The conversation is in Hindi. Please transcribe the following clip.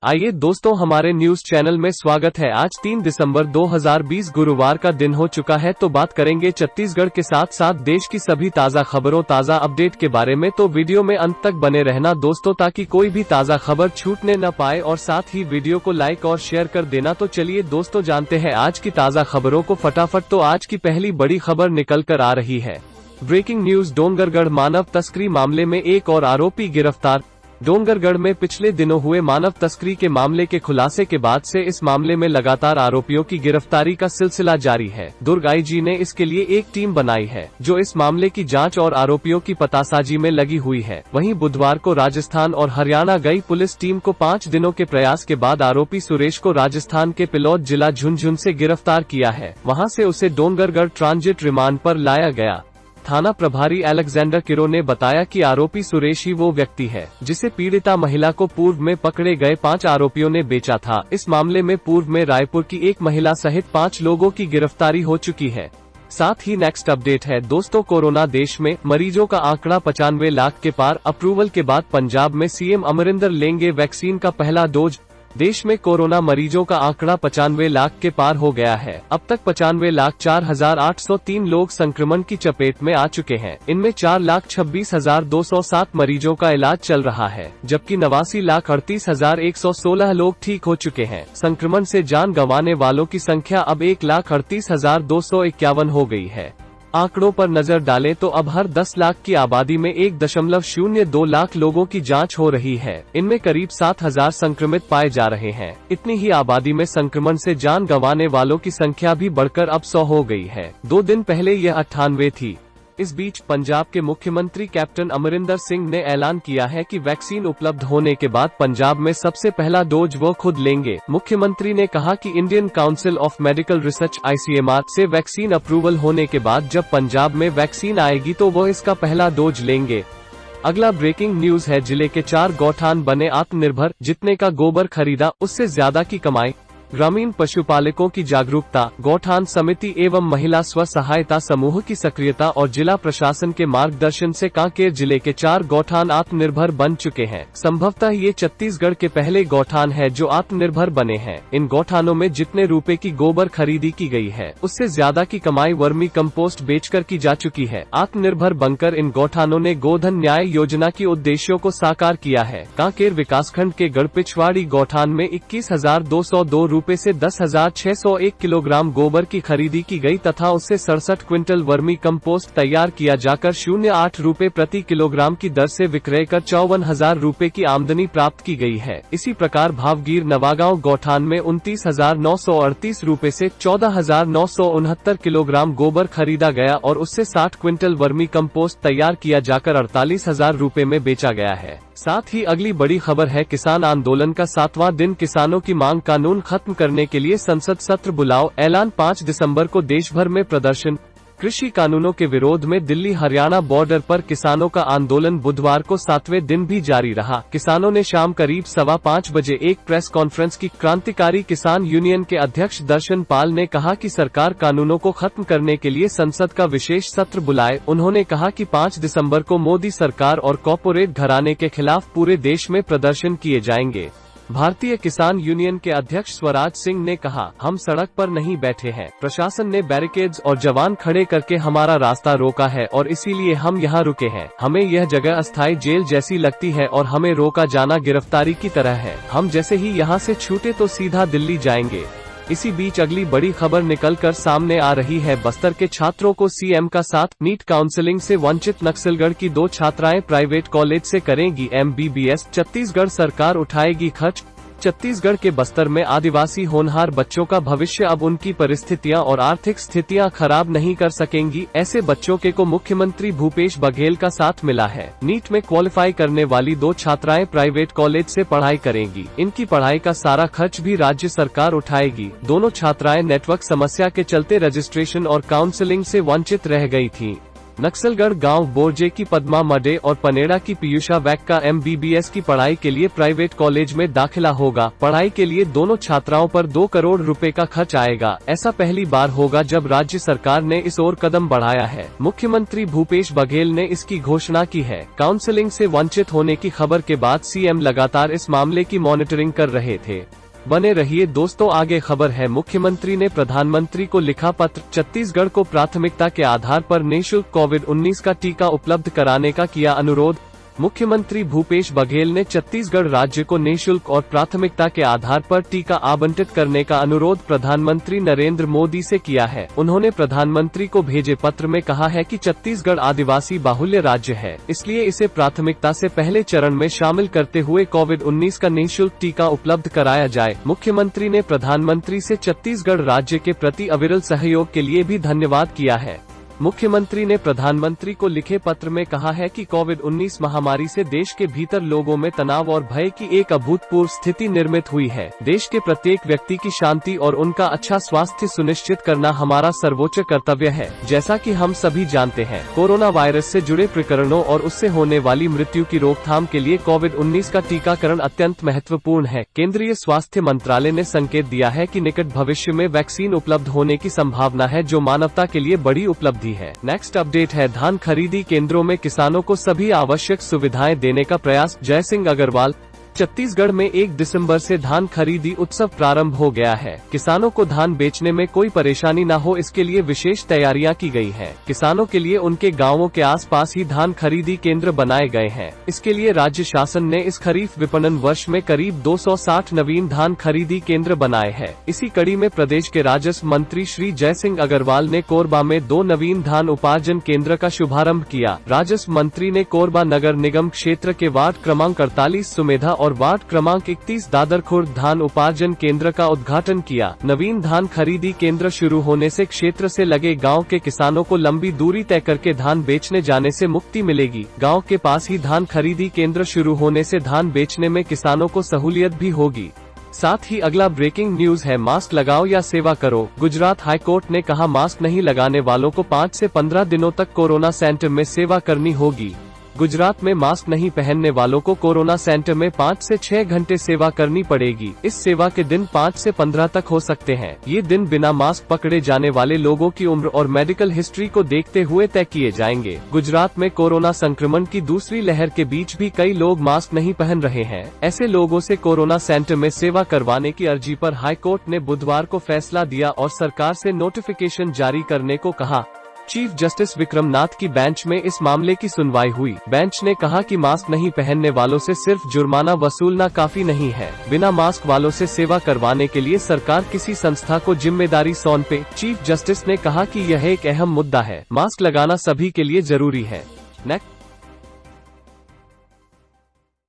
आइए दोस्तों, हमारे न्यूज चैनल में स्वागत है। आज 3 दिसंबर 2020 गुरुवार का दिन हो चुका है, तो बात करेंगे छत्तीसगढ़ के साथ साथ देश की सभी ताज़ा खबरों, ताज़ा अपडेट के बारे में। तो वीडियो में अंत तक बने रहना दोस्तों, ताकि कोई भी ताज़ा खबर छूटने न पाए, और साथ ही वीडियो को लाइक और शेयर कर देना। तो चलिए दोस्तों, जानते हैं आज की ताज़ा खबरों को फटाफट। तो आज की पहली बड़ी खबर निकल कर आ रही है। ब्रेकिंग न्यूज, डोंगरगढ़ मानव तस्करी मामले में एक और आरोपी गिरफ्तार। डोंगरगढ़ में पिछले दिनों हुए मानव तस्करी के मामले के खुलासे के बाद से इस मामले में लगातार आरोपियों की गिरफ्तारी का सिलसिला जारी है। दुर्ग आईजी ने इसके लिए एक टीम बनाई है, जो इस मामले की जांच और आरोपियों की पतासाजी में लगी हुई है। वहीं बुधवार को राजस्थान और हरियाणा गई पुलिस टीम को 5 दिनों के प्रयास के बाद आरोपी सुरेश को राजस्थान के पिलौद जिला झुंझुनू से गिरफ्तार किया है। वहाँ से उसे डोंगरगढ़ ट्रांजिट रिमांड पर लाया गया। थाना प्रभारी अलेक्जेंडर किरो ने बताया कि आरोपी सुरेश ही वो व्यक्ति है जिसे पीड़िता महिला को पूर्व में पकड़े गए 5 आरोपियों ने बेचा था। इस मामले में पूर्व में रायपुर की एक महिला सहित 5 लोगों की गिरफ्तारी हो चुकी है। साथ ही नेक्स्ट अपडेट है दोस्तों, कोरोना देश में मरीजों का आंकड़ा 95 लाख के पार। अप्रूवल के बाद पंजाब में सीएम अमरिंदर लेंगे वैक्सीन का पहला डोज। देश में कोरोना मरीजों का आंकड़ा 95 लाख के पार हो गया है। अब तक 95,04,803 लोग संक्रमण की चपेट में आ चुके हैं। इनमें 4,26,207 मरीजों का इलाज चल रहा है, जबकि 89,38,116 लोग ठीक हो चुके हैं। संक्रमण से जान गंवाने वालों की संख्या अब 1,38,251 हो गई है। आंकड़ों पर नजर डालें तो अब हर 10 लाख की आबादी में 1.02 लाख लोगों की जांच हो रही है। इनमें करीब 7,000 संक्रमित पाए जा रहे हैं। इतनी ही आबादी में संक्रमण से जान गंवाने वालों की संख्या भी बढ़कर अब 100 हो गई है। 2 दिन पहले यह 98 थी। इस बीच पंजाब के मुख्यमंत्री कैप्टन अमरिंदर सिंह ने ऐलान किया है कि वैक्सीन उपलब्ध होने के बाद पंजाब में सबसे पहला डोज वो खुद लेंगे। मुख्यमंत्री ने कहा कि Indian council of medical research (ICMR) से वैक्सीन अप्रूवल होने के बाद जब पंजाब में वैक्सीन आएगी तो वो इसका पहला डोज लेंगे। अगला ब्रेकिंग न्यूज है, जिले के 4 गौठान बने आत्मनिर्भर, जितने का गोबर खरीदा उससे ज्यादा की कमाई। ग्रामीण पशुपालकों की जागरूकता, गौठान समिति एवं महिला स्व सहायता समूह की सक्रियता और जिला प्रशासन के मार्गदर्शन से कांकेर जिले के 4 गौठान आत्मनिर्भर बन चुके हैं। संभवतः ये छत्तीसगढ़ के पहले गौठान है जो आत्मनिर्भर बने हैं। इन गौठानों में जितने रुपए की गोबर खरीदी की गई है, उससे ज्यादा की कमाई वर्मी कंपोस्ट बेचकर की जा चुकी है। आत्मनिर्भर बनकर इन गौठानों ने गोधन न्याय योजना के उद्देश्यों को साकार किया है। कांकेर विकासखंड के गढ़पिछवाड़ी गौठान में 21,202 रुपए से 10,601 किलोग्राम गोबर की खरीदी की गई तथा उससे 67 क्विंटल वर्मी कंपोस्ट तैयार किया जाकर 0.8 रुपए प्रति किलोग्राम की दर से विक्रय कर 54,000 रुपए की आमदनी प्राप्त की गई है। इसी प्रकार भावगीर नवागांव गौठान में 29,938 रुपए से 14,969 किलोग्राम गोबर खरीदा गया और उससे 60 क्विंटल वर्मी कंपोस्ट तैयार किया जाकर 48,000 रुपए में बेचा गया है। साथ ही अगली बड़ी खबर है, किसान आंदोलन का 7वां दिन, किसानों की मांग कानून खत्म करने के लिए संसद सत्र बुलाओ, ऐलान। 5 दिसंबर को देश भर में प्रदर्शन। कृषि कानूनों के विरोध में दिल्ली हरियाणा बॉर्डर पर किसानों का आंदोलन बुधवार को 7वें दिन भी जारी रहा। किसानों ने शाम करीब 5:15 बजे एक प्रेस कॉन्फ्रेंस की। क्रांतिकारी किसान यूनियन के अध्यक्ष दर्शन पाल ने कहा कि सरकार कानूनों को खत्म करने के लिए संसद का विशेष सत्र बुलाए। उन्होंने कहा कि 5 दिसंबर को मोदी सरकार और कॉर्पोरेट घराने के खिलाफ पूरे देश में प्रदर्शन किए जाएंगे। भारतीय किसान यूनियन के अध्यक्ष स्वराज सिंह ने कहा, हम सड़क पर नहीं बैठे हैं, प्रशासन ने बैरिकेड्स और जवान खड़े करके हमारा रास्ता रोका है और इसीलिए हम यहाँ रुके हैं। हमें यह जगह अस्थायी जेल जैसी लगती है और हमें रोका जाना गिरफ्तारी की तरह है। हम जैसे ही यहाँ से छूटे तो सीधा दिल्ली जाएंगे। इसी बीच अगली बड़ी खबर निकलकर सामने आ रही है। बस्तर के छात्रों को सीएम का साथ, नीट काउंसलिंग से वंचित नक्सलगढ़ की 2 छात्राएं प्राइवेट कॉलेज से करेंगी MBBS। छत्तीसगढ़ सरकार उठाएगी खर्च। छत्तीसगढ़ के बस्तर में आदिवासी होनहार बच्चों का भविष्य अब उनकी परिस्थितियां और आर्थिक स्थितियां खराब नहीं कर सकेंगी। ऐसे बच्चों को मुख्यमंत्री भूपेश बघेल का साथ मिला है। नीट में क्वालिफाई करने वाली 2 छात्राएं प्राइवेट कॉलेज से पढ़ाई करेंगी। इनकी पढ़ाई का सारा खर्च भी राज्य सरकार उठाएगी। दोनों छात्राएं नेटवर्क समस्या के चलते रजिस्ट्रेशन और काउंसलिंग से वंचित रह गई थीं। नक्सलगढ़ गांव बोरजे की पद्मा मडे और पनेड़ा की पीयूषा वैक का MBBS की पढ़ाई के लिए प्राइवेट कॉलेज में दाखिला होगा। पढ़ाई के लिए दोनों छात्राओं पर 2 करोड़ रुपए का खर्च आएगा। ऐसा पहली बार होगा जब राज्य सरकार ने इस ओर कदम बढ़ाया है। मुख्यमंत्री भूपेश बघेल ने इसकी घोषणा की है। काउंसलिंग से वंचित होने की खबर के बाद CM लगातार इस मामले की मॉनिटरिंग कर रहे थे। बने रहिए दोस्तों, आगे खबर है। मुख्यमंत्री ने प्रधानमंत्री को लिखा पत्र, छत्तीसगढ़ को प्राथमिकता के आधार पर निःशुल्क कोविड-19 का टीका उपलब्ध कराने का किया अनुरोध। मुख्यमंत्री भूपेश बघेल ने छत्तीसगढ़ राज्य को निःशुल्क और प्राथमिकता के आधार पर टीका आवंटित करने का अनुरोध प्रधानमंत्री नरेंद्र मोदी से किया है। उन्होंने प्रधानमंत्री को भेजे पत्र में कहा है कि छत्तीसगढ़ आदिवासी बाहुल्य राज्य है, इसलिए इसे प्राथमिकता से पहले चरण में शामिल करते हुए कोविड-19 का निःशुल्क टीका उपलब्ध कराया जाए। मुख्यमंत्री ने प्रधानमंत्री से छत्तीसगढ़ राज्य के प्रति अविरल सहयोग के लिए भी धन्यवाद किया है। मुख्यमंत्री ने प्रधानमंत्री को लिखे पत्र में कहा है कि कोविड-19 महामारी से देश के भीतर लोगों में तनाव और भय की एक अभूतपूर्व स्थिति निर्मित हुई है। देश के प्रत्येक व्यक्ति की शांति और उनका अच्छा स्वास्थ्य सुनिश्चित करना हमारा सर्वोच्च कर्तव्य है। जैसा कि हम सभी जानते हैं, कोरोना वायरस से जुड़े प्रकरणों और उससे होने वाली मृत्यु की रोकथाम के लिए कोविड-19 का टीकाकरण अत्यंत महत्वपूर्ण है। केंद्रीय स्वास्थ्य मंत्रालय ने संकेत दिया है कि निकट भविष्य में वैक्सीन उपलब्ध होने की संभावना है, जो मानवता के लिए बड़ी उपलब्धि है। नेक्स्ट अपडेट है, धान खरीदी केंद्रों में किसानों को सभी आवश्यक सुविधाएं देने का प्रयास, जयसिंह अग्रवाल। छत्तीसगढ़ में 1 दिसंबर से धान खरीदी उत्सव प्रारंभ हो गया है। किसानों को धान बेचने में कोई परेशानी न हो, इसके लिए विशेष तैयारियां की गई हैं। किसानों के लिए उनके गांवों के आसपास ही धान खरीदी केंद्र बनाए गए हैं। इसके लिए राज्य शासन ने इस खरीफ विपणन वर्ष में करीब 260 नवीन धान खरीदी केंद्र बनाए हैं। इसी कड़ी में प्रदेश के राजस्व मंत्री श्री जयसिंह अग्रवाल ने कोरबा में 2 नवीन धान उपार्जन केंद्र का शुभारंभ किया। राजस्व मंत्री ने कोरबा नगर निगम क्षेत्र के वार्ड क्रमांक 48 सुमेधा और वार्ड क्रमांक 31 दादरखुर्द धान उपार्जन केंद्र का उद्घाटन किया। नवीन धान खरीदी केंद्र शुरू होने से क्षेत्र से लगे गांव के किसानों को लंबी दूरी तय करके धान बेचने जाने से मुक्ति मिलेगी। गांव के पास ही धान खरीदी केंद्र शुरू होने से धान बेचने में किसानों को सहूलियत भी होगी। साथ ही अगला ब्रेकिंग न्यूज है, मास्क लगाओ या सेवा करो। गुजरात हाईकोर्ट ने कहा, मास्क नहीं लगाने वालों को 5 से 15 दिनों तक कोरोना सेंटर में सेवा करनी होगी। गुजरात में मास्क नहीं पहनने वालों को कोरोना सेंटर में 5 से 6 घंटे सेवा करनी पड़ेगी। इस सेवा के दिन 5 से 15 तक हो सकते हैं। ये दिन बिना मास्क पकड़े जाने वाले लोगों की उम्र और मेडिकल हिस्ट्री को देखते हुए तय किए जाएंगे। गुजरात में कोरोना संक्रमण की दूसरी लहर के बीच भी कई लोग मास्क नहीं पहन रहे हैं। ऐसे लोगों से कोरोना सेंटर में सेवा करवाने की अर्जी पर हाईकोर्ट ने बुधवार को फैसला दिया और सरकार से नोटिफिकेशन जारी करने को कहा। चीफ जस्टिस विक्रम नाथ की बेंच में इस मामले की सुनवाई हुई। बेंच ने कहा कि मास्क नहीं पहनने वालों से सिर्फ जुर्माना वसूलना काफी नहीं है। बिना मास्क वालों से सेवा करवाने के लिए सरकार किसी संस्था को जिम्मेदारी सौंपे। चीफ जस्टिस ने कहा कि यह एक अहम मुद्दा है। मास्क लगाना सभी के लिए जरूरी है। नेक्स्ट